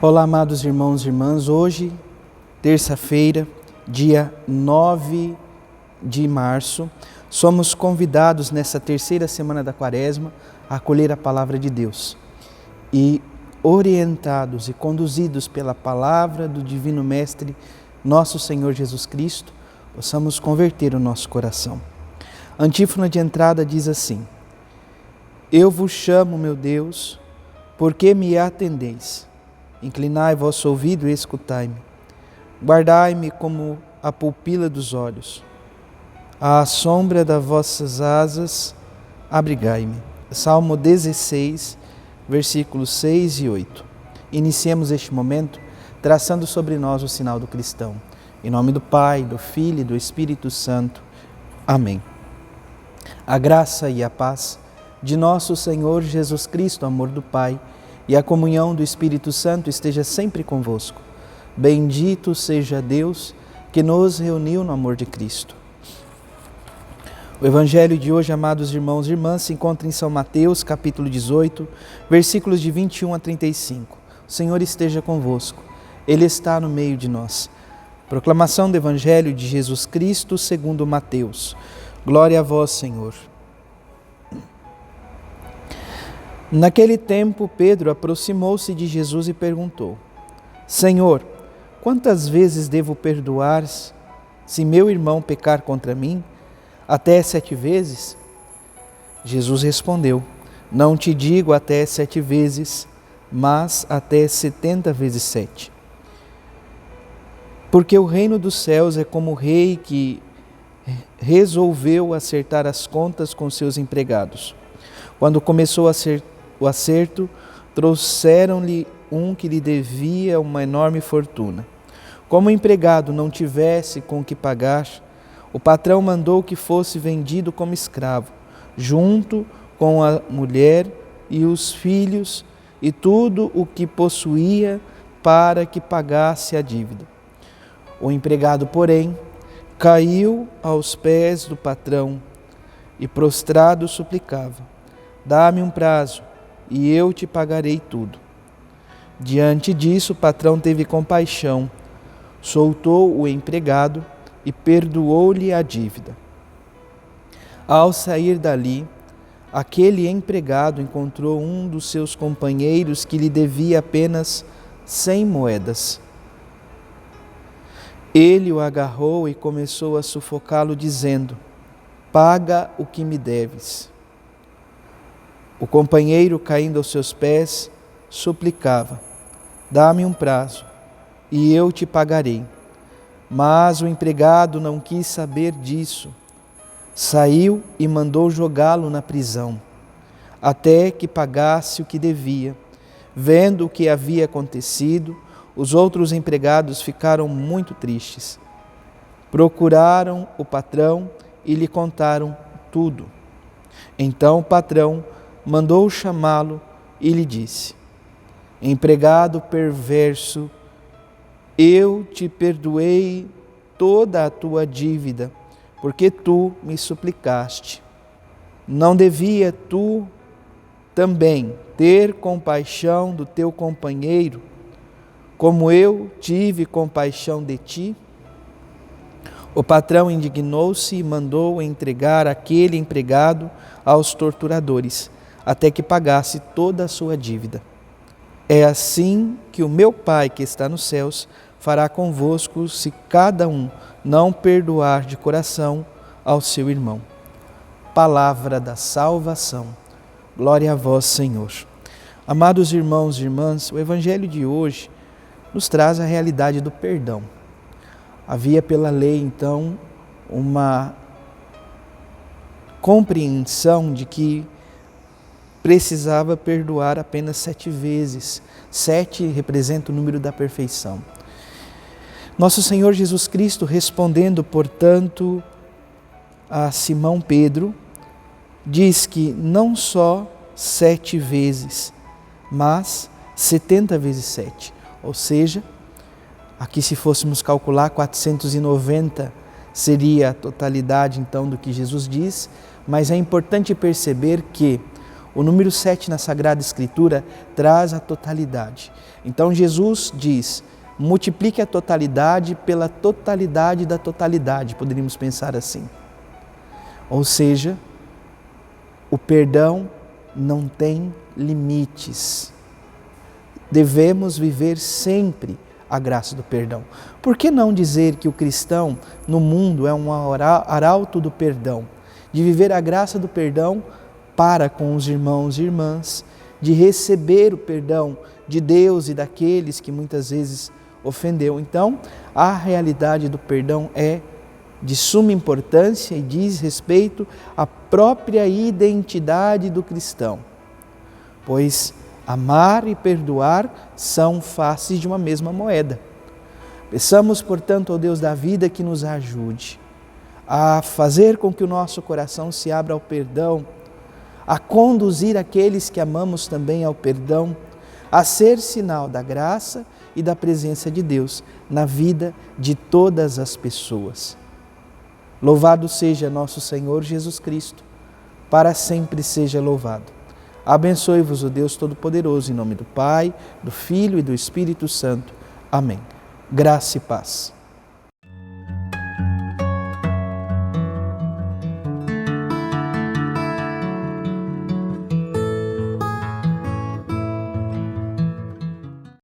Olá, amados irmãos e irmãs. Hoje, terça-feira, dia 9 de março, somos convidados nessa terceira semana da Quaresma a acolher a Palavra de Deus e, orientados e conduzidos pela Palavra do Divino Mestre, nosso Senhor Jesus Cristo, possamos converter o nosso coração. A antífona de entrada diz assim: Eu vos chamo, meu Deus, porque me atendeis. Inclinai vosso ouvido e escutai-me. Guardai-me como a pupila dos olhos. À sombra das vossas asas, abrigai-me. Salmo 16, versículos 6 e 8. Iniciemos este momento traçando sobre nós o sinal do cristão. Em nome do Pai, do Filho e do Espírito Santo. Amém. A graça e a paz de nosso Senhor Jesus Cristo, amor do Pai, e a comunhão do Espírito Santo esteja sempre convosco. Bendito seja Deus que nos reuniu no amor de Cristo. O Evangelho de hoje, amados irmãos e irmãs, se encontra em São Mateus, capítulo 18, versículos de 21 a 35. O Senhor esteja convosco, Ele está no meio de nós. Proclamação do Evangelho de Jesus Cristo segundo Mateus. Glória a vós, Senhor. Naquele tempo, Pedro aproximou-se de Jesus e perguntou: Senhor, quantas vezes devo perdoar se meu irmão pecar contra mim? Até 7 vezes? Jesus respondeu: Não te digo até 7 vezes, mas até 70 vezes 7. Porque o reino dos céus é como o rei que resolveu acertar as contas com seus empregados. Quando começou o acerto, trouxeram-lhe um que lhe devia uma enorme fortuna. Como o empregado não tivesse com que pagar, o patrão mandou que fosse vendido como escravo, junto com a mulher e os filhos e tudo o que possuía, para que pagasse a dívida. O empregado, porém, caiu aos pés do patrão e, prostrado, suplicava: Dá-me um prazo e eu te pagarei tudo. Diante disso, o patrão teve compaixão, soltou o empregado e perdoou-lhe a dívida. Ao sair dali, aquele empregado encontrou um dos seus companheiros que lhe devia apenas 100 moedas. Ele o agarrou e começou a sufocá-lo, dizendo: Paga o que me deves. O companheiro, caindo aos seus pés, suplicava: Dá-me um prazo, e eu te pagarei. Mas o empregado não quis saber disso. Saiu e mandou jogá-lo na prisão, até que pagasse o que devia. Vendo o que havia acontecido, os outros empregados ficaram muito tristes. Procuraram o patrão e lhe contaram tudo. Então o patrão mandou chamá-lo e lhe disse: Empregado perverso, eu te perdoei toda a tua dívida, porque tu me suplicaste. Não devia tu também ter compaixão do teu companheiro, como eu tive compaixão de ti? O patrão indignou-se e mandou entregar aquele empregado aos torturadores, até que pagasse toda a sua dívida. É assim que o meu Pai que está nos céus fará convosco, se cada um não perdoar de coração ao seu irmão. Palavra da salvação. Glória a vós, Senhor. Amados irmãos e irmãs, o Evangelho de hoje nos traz a realidade do perdão. Havia pela lei, então, uma compreensão de que precisava perdoar apenas 7 vezes. 7 representa o número da perfeição. Nosso Senhor Jesus Cristo, respondendo, portanto, a Simão Pedro, diz que não só 7 vezes, mas 70 vezes 7. Ou seja, aqui se fôssemos calcular, 490 seria a totalidade então do que Jesus diz, mas é importante perceber que O número 7 na Sagrada Escritura traz a totalidade. Então Jesus diz, multiplique a totalidade pela totalidade da totalidade, poderíamos pensar assim. Ou seja, o perdão não tem limites. Devemos viver sempre a graça do perdão. Por que não dizer que o cristão no mundo é um arauto do perdão? De viver a graça do perdão para com os irmãos e irmãs, de receber o perdão de Deus e daqueles que muitas vezes ofendeu. Então, a realidade do perdão é de suma importância e diz respeito à própria identidade do cristão, pois amar e perdoar são faces de uma mesma moeda. Peçamos, portanto, ao Deus da vida que nos ajude a fazer com que o nosso coração se abra ao perdão, a conduzir aqueles que amamos também ao perdão, a ser sinal da graça e da presença de Deus na vida de todas as pessoas. Louvado seja nosso Senhor Jesus Cristo, para sempre seja louvado. Abençoe-vos o Deus Todo-Poderoso, em nome do Pai, do Filho e do Espírito Santo. Amém. Graça e paz.